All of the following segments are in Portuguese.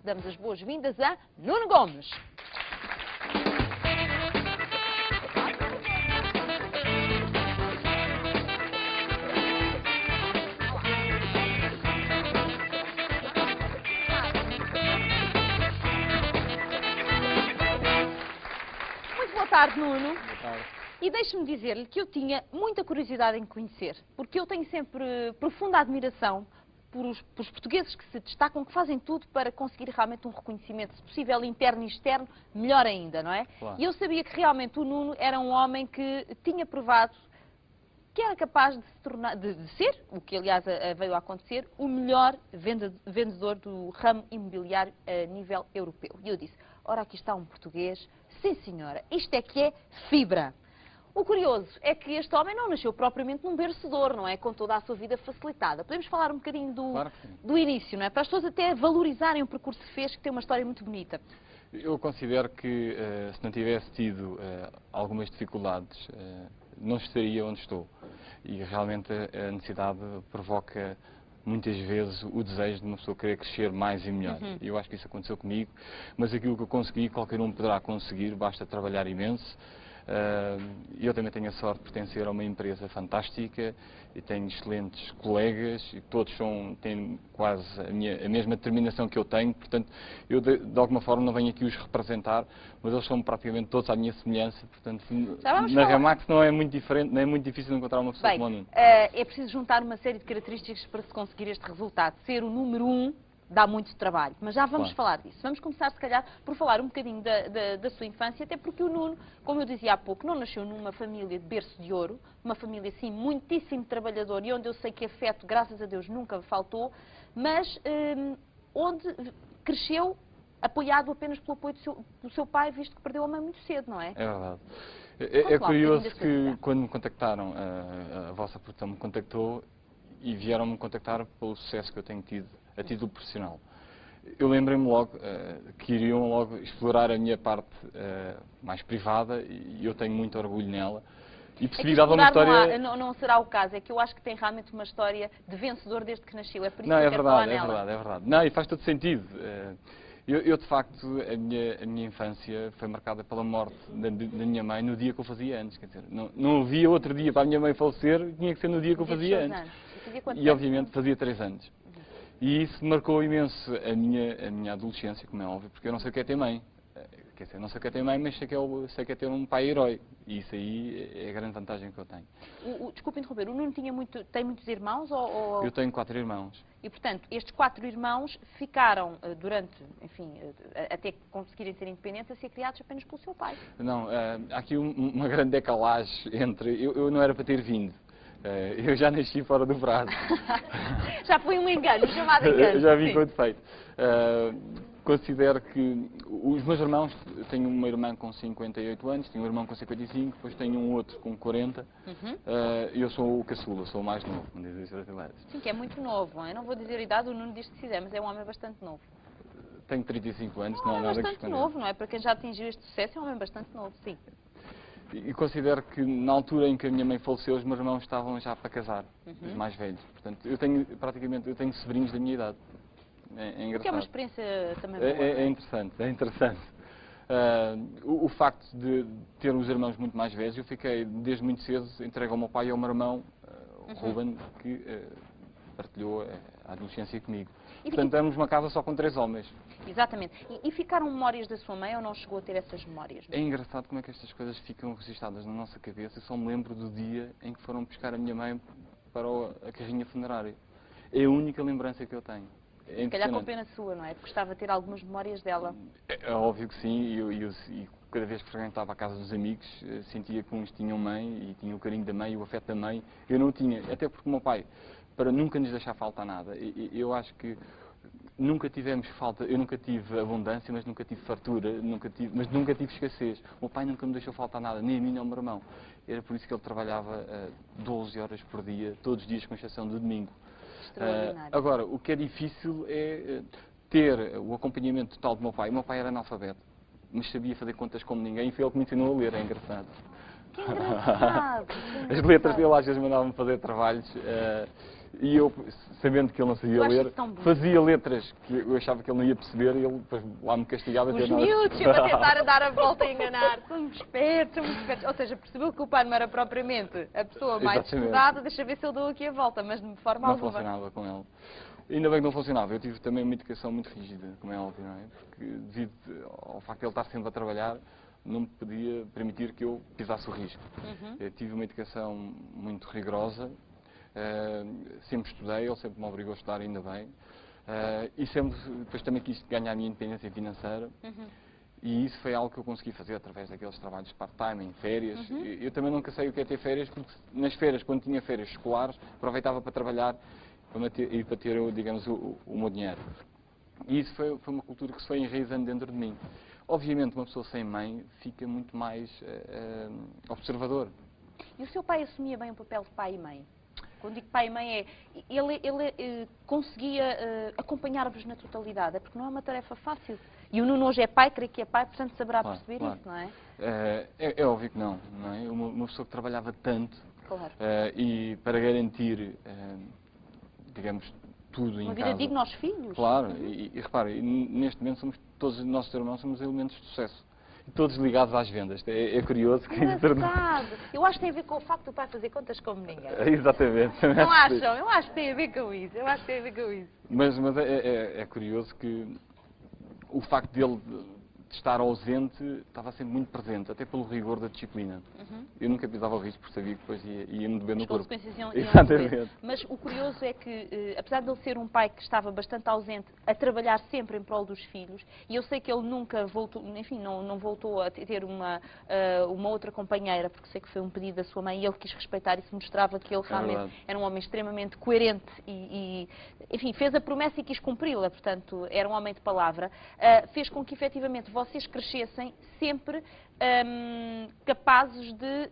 Damos as boas-vindas a Nuno Gomes. Muito boa tarde, Nuno. Boa tarde. E deixe-me dizer-lhe que eu tinha muita curiosidade em conhecer, porque eu tenho sempre profunda admiração por os portugueses que se destacam, que fazem tudo para conseguir realmente um reconhecimento, se possível, interno e externo, melhor ainda, não é? Claro. E eu sabia que realmente o Nuno era um homem que tinha provado que era capaz de se tornar, de ser, o que aliás veio a acontecer, o melhor vendedor do ramo imobiliário a nível europeu. E eu disse, ora, aqui está um português, sim senhora, isto é que é fibra. O curioso é que este homem não nasceu propriamente num berço de ouro, não é? Com toda a sua vida facilitada. Podemos falar um bocadinho Claro que sim. do início, não é? Para as pessoas até valorizarem o percurso que fez, que tem uma história muito bonita. Eu considero que se não tivesse tido algumas dificuldades, não estaria onde estou. E realmente a necessidade provoca muitas vezes o desejo de uma pessoa querer crescer mais e melhor. Eu acho que isso aconteceu comigo, mas aquilo que eu consegui, qualquer um poderá conseguir, basta trabalhar imenso. Eu também tenho a sorte de pertencer a uma empresa fantástica e tenho excelentes colegas e todos têm quase a mesma determinação que eu tenho, portanto eu de alguma forma não venho aqui os representar, mas eles são praticamente todos à minha semelhança, portanto na Remax não é muito diferente, não é muito difícil encontrar uma pessoa como o Nuno. É preciso juntar uma série de características para se conseguir este resultado. Ser o número 1 dá muito trabalho, mas já vamos falar disso. Vamos começar, se calhar, por falar um bocadinho da sua infância, até porque o Nuno, como eu dizia há pouco, não nasceu numa família de berço de ouro, uma família, assim, muitíssimo trabalhadora e onde eu sei que afeto, graças a Deus, nunca faltou, mas onde cresceu apoiado apenas pelo apoio do seu pai, visto que perdeu a mãe muito cedo, não é? É verdade. É curioso que quando me contactaram, a vossa produção me contactou e vieram-me contactar pelo sucesso que eu tenho tido a título profissional. Eu lembrei-me logo que iriam logo explorar a minha parte mais privada e eu tenho muito orgulho nela. E percebi dava uma história... Não será o caso, é que eu acho que tem realmente uma história de vencedor desde que nasceu, é por isso não, que eu é quero verdade, falar nela. É verdade. Não, e faz todo sentido. Eu de facto, a minha infância foi marcada pela morte da minha mãe no dia que eu fazia anos. Quer dizer, não havia outro dia para a minha mãe falecer, tinha que ser no dia que eu fazia anos. E obviamente fazia 3 anos. E isso marcou imenso a minha adolescência, como é óbvio, porque eu não sei o que é ter mãe. Quer dizer, não sei o que é ter mãe, mas sei que é ter um pai herói. E isso aí é a grande vantagem que eu tenho. Desculpe interromper, o Nuno tem muitos irmãos? Ou... Eu tenho 4 irmãos. E, portanto, estes 4 irmãos ficaram durante, enfim, até conseguirem ser independentes, a ser criados apenas pelo seu pai? Não, há aqui uma grande decalagem entre... Eu não era para ter vindo. Eu já nasci fora do prazo. Já foi um engano, chamado engano. Já vim com defeito. Considero que os meus irmãos, tenho uma irmã com 58 anos, tenho um irmão com 55, depois tenho um outro com 40. Eu sou o caçula, sou o mais novo, como dizem os brasileiros. Sim, que é muito novo. Eu não vou dizer a idade, o Nuno diz que se quiser, mas é um homem bastante novo. Tenho 35 anos, não há nada que esconder. É bastante novo, não é? Para quem já atingiu este sucesso, é um homem bastante novo, sim. E considero que na altura em que a minha mãe faleceu, os meus irmãos estavam já para casar, os mais velhos. Portanto, eu tenho sobrinhos da minha idade. É engraçado. Que é uma experiência também boa. É interessante. O facto de ter os irmãos muito mais velhos, eu fiquei desde muito cedo entregue ao meu pai e ao meu irmão, o Ruben, que partilhou a adolescência comigo. Portanto, éramos uma casa só com 3 homens. Exatamente. E ficaram memórias da sua mãe ou não chegou a ter essas memórias? É engraçado como é que estas coisas ficam registadas na nossa cabeça. Eu só me lembro do dia em que foram buscar a minha mãe para a carrinha funerária. É a única lembrança que eu tenho. Se calhar com pena sua, não é? Porque gostava de ter algumas memórias dela. É óbvio que sim, e cada vez que frequentava a casa dos amigos, sentia que uns tinham mãe e tinham o carinho da mãe e o afeto da mãe. Eu não o tinha, até porque o meu pai, para nunca nos deixar faltar nada, eu acho que nunca tivemos falta, eu nunca tive abundância, mas nunca tive fartura, mas nunca tive escassez. O meu pai nunca me deixou faltar nada, nem a mim nem ao meu irmão. Era por isso que ele trabalhava 12 horas por dia, todos os dias, com exceção do domingo. Agora, o que é difícil é ter o acompanhamento total do meu pai. O meu pai era analfabeto, mas sabia fazer contas como ninguém e foi ele que me ensinou a ler, é engraçado. Que engraçado! As letras dele às vezes mandavam-me fazer trabalhos E eu, sabendo que ele não sabia Eu acho ler, isso tão bonito. fazia letras que eu achava que ele não ia perceber e ele depois lá me castigava. Os miúdos sempre a tentar dar a volta e enganar. São muito espertos, são muito espertos. Ou seja, percebeu que o pai não era propriamente a pessoa mais Exatamente. estudada, deixa ver se eu dou aqui a volta, mas de forma Não alguma. funcionava com ele. Ainda bem que não funcionava. Eu tive também uma educação muito rígida, como é óbvio, não é? Porque devido ao facto de ele estar sempre a trabalhar, não me podia permitir que eu pisasse o risco. Eu tive uma educação muito rigorosa, sempre estudei, ele sempre me obrigou a estudar, ainda bem. E sempre, depois também quis ganhar a minha independência financeira. E isso foi algo que eu consegui fazer através daqueles trabalhos de part-time, em férias. Eu também nunca sei o que é ter férias, porque nas férias, quando tinha férias escolares, aproveitava para trabalhar e para ter, digamos, o meu dinheiro. E isso foi uma cultura que se foi enraizando dentro de mim. Obviamente, uma pessoa sem mãe fica muito mais observador. E o seu pai assumia bem o papel de pai e mãe? Quando digo pai e mãe é, ele conseguia acompanhar-vos na totalidade, é porque não é uma tarefa fácil. E o Nuno hoje é pai, creio que é pai, portanto saberá perceber isso, não é? É óbvio que não é? Uma pessoa que trabalhava tanto Claro. E para garantir, digamos, tudo em Uma casa. vida digna aos filhos. Claro, e repare, neste momento todos os nossos irmãos somos elementos de sucesso. E todos ligados às vendas. É curioso que isso Engraçado. Eu acho que tem a ver com o facto do pai fazer contas como ninguém. Exatamente. Não acham? Eu acho que tem a ver com isso. Eu acho que tem a ver com isso. Mas é curioso que o facto dele de estar ausente estava sempre muito presente, até pelo rigor da disciplina. Eu nunca pisava o risco, porque sabia que depois ia-me doer no As corpo. consequências iam Exatamente. doer. Mas o curioso é que, apesar de ele ser um pai que estava bastante ausente, a trabalhar sempre em prol dos filhos, e eu sei que ele nunca voltou, enfim, não voltou a ter uma outra companheira, porque sei que foi um pedido da sua mãe, e ele quis respeitar isso, mostrava que ele realmente verdade. era um homem extremamente coerente e, enfim, fez a promessa e quis cumpri-la, portanto, era um homem de palavra, fez com que, efetivamente, vocês crescessem sempre capazes de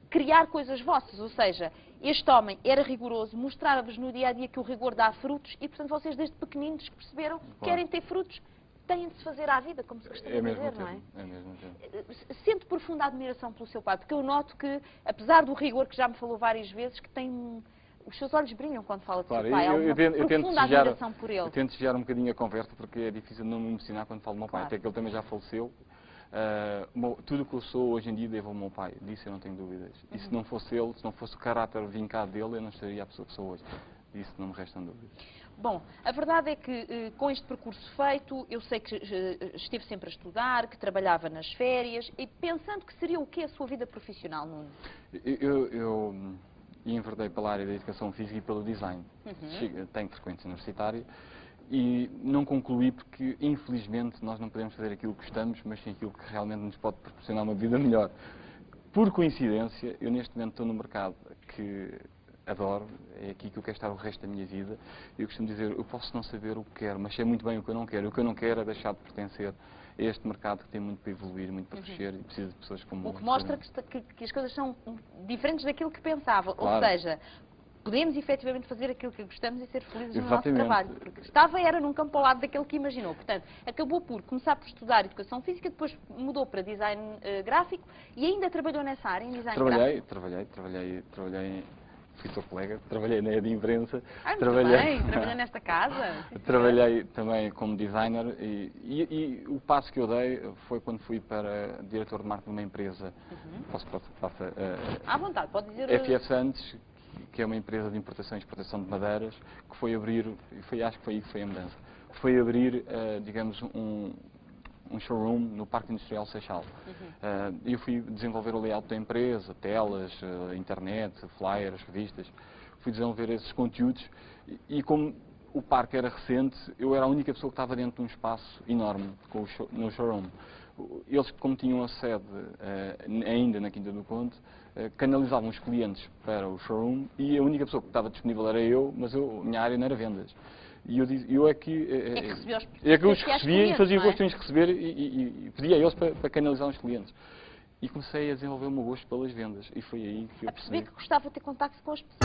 criar coisas vossas, ou seja, este homem era rigoroso, mostrava-vos no dia-a-dia que o rigor dá frutos e, portanto, vocês desde pequeninos que perceberam que querem ter frutos, têm de se fazer à vida, como se costuma dizer, não é? É mesmo tempo. Sente profunda admiração pelo seu pai, porque eu noto que, apesar do rigor que já me falou várias vezes, que tem... Os seus olhos brilham quando fala do Claro, seu pai. Há uma profunda admiração por ele. Eu tento desviar um bocadinho a conversa porque é difícil não me emocionar quando falo do meu pai, Claro. até que ele também já faleceu. Tudo o que eu sou hoje em dia devo ao meu pai, disso eu não tenho dúvidas. E se não fosse ele, se não fosse o caráter vincado dele, eu não seria a pessoa que sou hoje. Disso não me restam dúvidas. Bom, a verdade é que com este percurso feito, eu sei que esteve sempre a estudar, que trabalhava nas férias, e pensando que seria o quê a sua vida profissional, Nuno? Eu enverdei pela área da educação física e pelo design. Tenho frequência universitária e não concluí porque, infelizmente, nós não podemos fazer aquilo que gostamos, mas sim aquilo que realmente nos pode proporcionar uma vida melhor. Por coincidência, eu neste momento estou no mercado que adoro, é aqui que eu quero estar o resto da minha vida. Eu costumo dizer, eu posso não saber o que quero, mas sei muito bem o que eu não quero. O que eu não quero é deixar de pertencer a este mercado que tem muito para evoluir, muito para crescer e precisa de pessoas como O que mostra que as coisas são diferentes daquilo que pensava. Claro. Ou seja, podemos efetivamente fazer aquilo que gostamos e ser felizes no nosso Exatamente. trabalho. Porque era num campo ao lado daquele que imaginou. Portanto, acabou por começar por estudar educação física, depois mudou para design gráfico e ainda trabalhou nessa área, em design gráfico. Trabalhei, fui seu colega, trabalhei na área de imprensa. Trabalhei nesta casa. Trabalhei também como designer e o passo que eu dei foi quando fui para diretor de marketing de uma empresa. Posso À vontade, pode dizer. FF Santos, que é uma empresa de importação e exportação de madeiras, que foi abrir, acho que foi aí que foi a mudança, foi abrir, digamos, um showroom no Parque Industrial Seixal. Eu fui desenvolver o layout da empresa, telas, internet, flyers, revistas. Fui desenvolver esses conteúdos e como o parque era recente, eu era a única pessoa que estava dentro de um espaço enorme no showroom. Eles, como tinham a sede ainda na Quinta do Conde, canalizavam os clientes para o showroom e a única pessoa que estava disponível era eu, mas a minha área não era vendas. E eu é que os recebia e fazia questões de receber e pedia a eles para canalizar os clientes. E comecei a desenvolver o meu gosto pelas vendas e foi aí que eu percebi percebi que gostava de ter contacto com as pessoas.